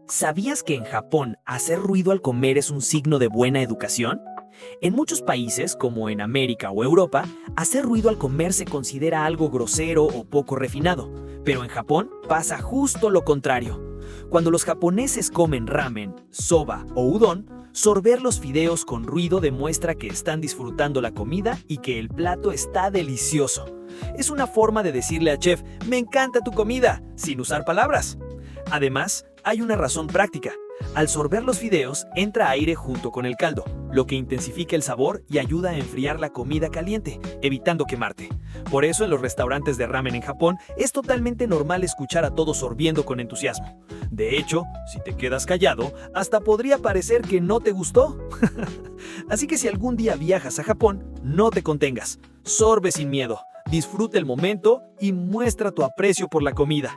¿Sabías que en Japón hacer ruido al comer es un signo de buena educación? En muchos países, como en América o Europa, hacer ruido al comer se considera algo grosero o poco refinado, pero en Japón pasa justo lo contrario. Cuando los japoneses comen ramen, soba o udon, sorber los fideos con ruido demuestra que están disfrutando la comida y que el plato está delicioso. Es una forma de decirle al chef, "Me encanta tu comida", sin usar palabras. Además, hay una razón práctica. Al sorber los fideos, entra aire junto con el caldo, lo que intensifica el sabor y ayuda a enfriar la comida caliente, evitando quemarte. Por eso, en los restaurantes de ramen en Japón, es totalmente normal escuchar a todos sorbiendo con entusiasmo. De hecho, si te quedas callado, hasta podría parecer que no te gustó. Así que si algún día viajas a Japón, no te contengas. Sorbe sin miedo, disfruta el momento y muestra tu aprecio por la comida.